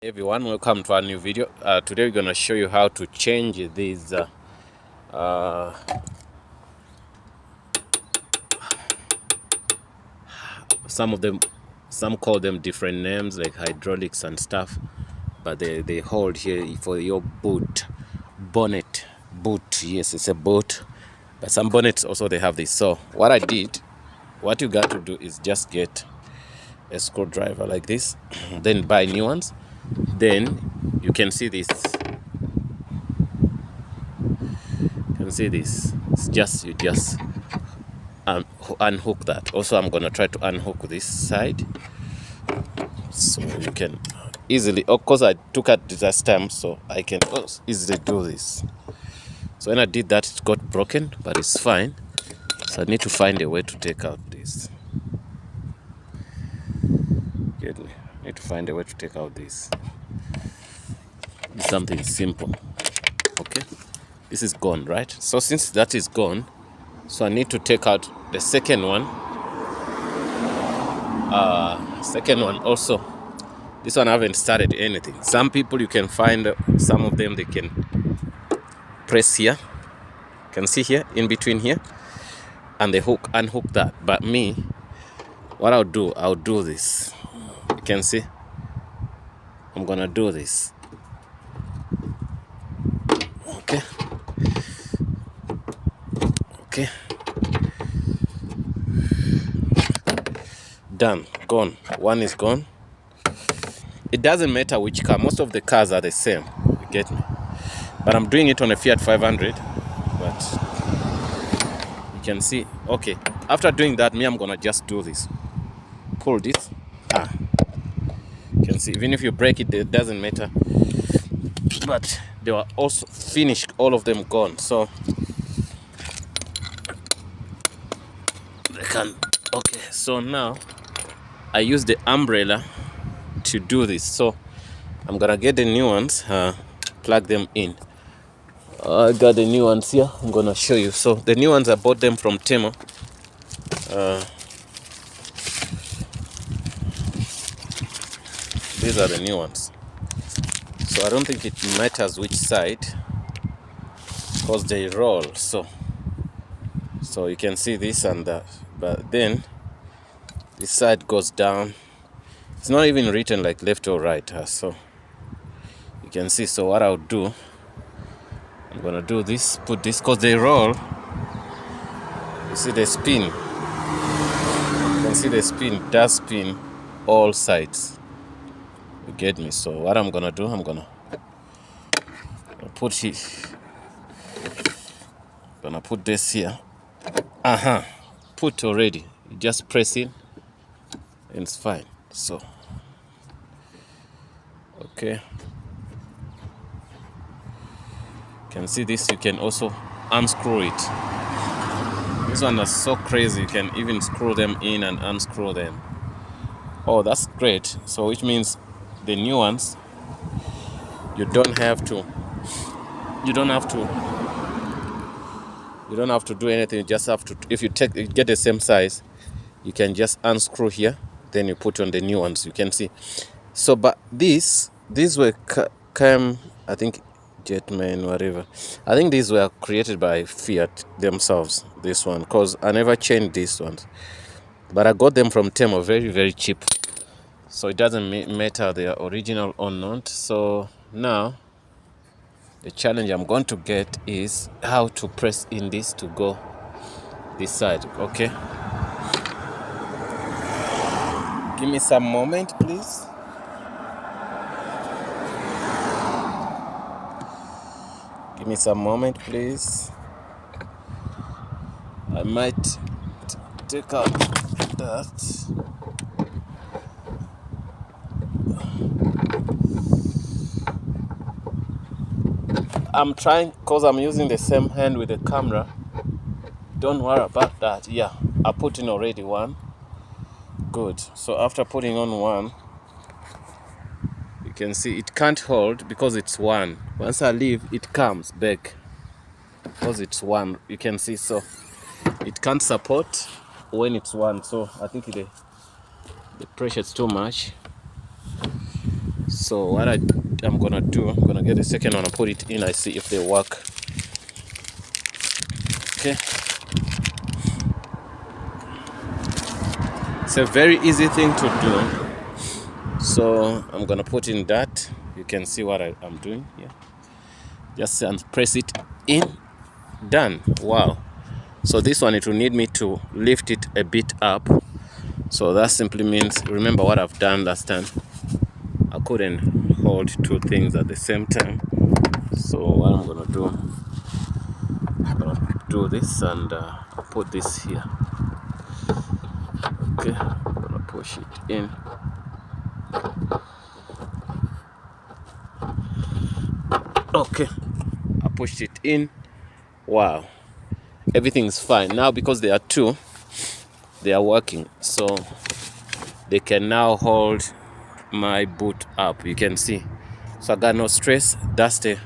Hey everyone, welcome to our new video. Today we're going to show you how to change these uh, some call them different names like hydraulics and stuff, but they hold here for your bonnet. Yes, it's a boot, but some bonnets also they have this. So what you got to do is just get a screwdriver like this, then buy new ones. Then you can see this. It's just you just unhook that. Also, I'm gonna try to unhook this side so you can easily. Of course, I took at this time, so I can easily do this. So when I did that, it got broken, but it's fine. So I need to find a way to take out this. Get me? I need to find a way to take out this. It's something simple. Okay, this is gone, right? So since that is gone, so I need to take out the second one. Second one also. This one I haven't started anything. Some people you can find some of them they can press here. You can see here in between here, and they unhook that. But me, what I'll do this. You can see. I'm gonna do this. Okay. Done. Gone. One is gone. It doesn't matter which car. Most of the cars are the same. You get me? But I'm doing it on a Fiat 500. But you can see. Okay. After doing that, I'm gonna just do this. Pull this. You can see. Even if you break it, it doesn't matter. But they were also finished. All of them gone. So they can. Okay. So now I use the umbrella to do this. So I'm gonna get the new ones, plug them in. I got the new ones here. I'm gonna show you. So the new ones I bought them from Temo. These are the new ones. So I don't think it matters which side because they roll. So you can see this and that. But then this side goes down. It's not even written like left or right. So you can see. So what I'll do, I'm gonna do this, put this, because they roll. You see they spin. You can see the spin does spin all sides. You get me? So what I'm gonna do, I'm gonna put it. Gonna put this here. Put already. You just press in, and it's fine. So okay. You can see this. You can also unscrew it. This one is so crazy. You can even screw them in and unscrew them. Oh, that's great. So which means the new ones, you don't have to do anything. You just have to, if you get the same size, you can just unscrew here, then you put on the new ones. You can see. So but these were I think Jetman, whatever. I think these were created by Fiat themselves, this one, because I never changed these ones, but I got them from Temo very, very cheap. So it doesn't matter they are original or not. So now the challenge I'm going to get is how to press in this to go this side. Okay, give me some moment, please. Give me some moment, please. I might take out that. I'm trying, because I'm using the same hand with the camera. Don't worry about that. Yeah, I put in already one. Good. So after putting on one, you can see it can't hold because it's one. Once I leave, it comes back because it's one. You can see, so it can't support when it's one. So I think the pressure is too much. So what I'm gonna do, I'm gonna get the second one and put it in. I see if they work. Okay, it's a very easy thing to do. So I'm gonna put in that. You can see what I'm doing here. Just press it in. Done. Wow. So this one, it will need me to lift it a bit up. So that simply means, remember what I've done last time, I couldn't hold two things at the same time. So what I'm gonna do, I'm gonna do this and I'll put this here. Okay, I'm gonna push it in. Okay, I pushed it in. Wow, everything's fine now because there are two. They are working, so they can now hold my boot up. You can see, so I got no stress. That's the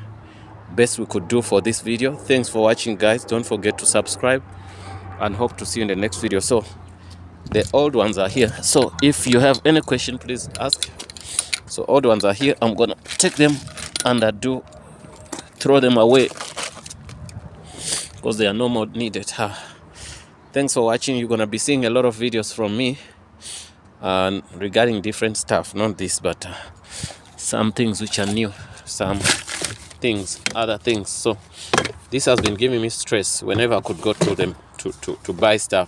best we could do for this video. Thanks for watching, guys. Don't forget to subscribe and hope to see you in the next video. So the old ones are here, so if you have any question, please ask. So old ones are here. I'm gonna take them and throw them away because they are no more needed. Thanks for watching. You're gonna be seeing a lot of videos from me regarding different stuff, not this, but some things which are new, some things, other things. So this has been giving me stress whenever I could go to them to buy stuff.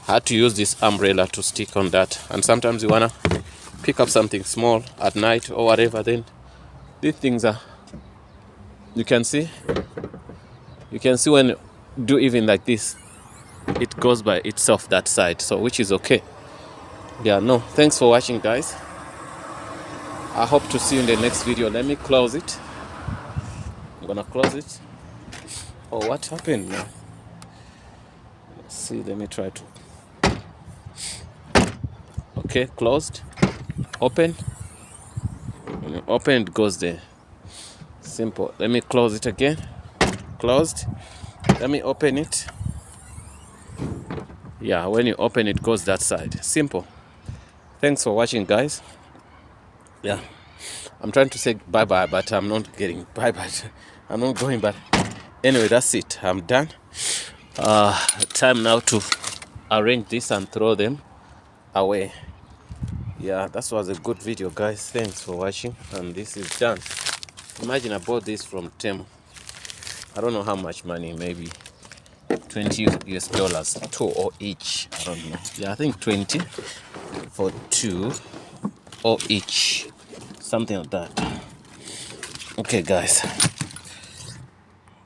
I had to use this umbrella to stick on that, and sometimes you wanna pick up something small at night or whatever, then these things are, you can see when you do even like this, it goes by itself that side, so which is okay. Yeah, no, thanks for watching, guys. I hope to see you in the next video. Let me close it. I'm gonna close it. Oh, what happened now? Let's see, let me try to. Okay, closed. Open. When you open, it goes there. Simple. Let me close it again. Closed. Let me open it. Yeah, when you open it, goes that side. Simple. Thanks for watching, guys. Yeah, I'm trying to say bye-bye, but I'm not getting bye-bye. I'm not going, but anyway, that's it. I'm done. Time now to arrange this and throw them away. Yeah, that was a good video, guys. Thanks for watching, and this is done. Imagine I bought this from Temu. I don't know how much money, maybe $20, 2 or each. I don't know. Yeah, I think 20 for 2 or each, something like that. Okay, guys.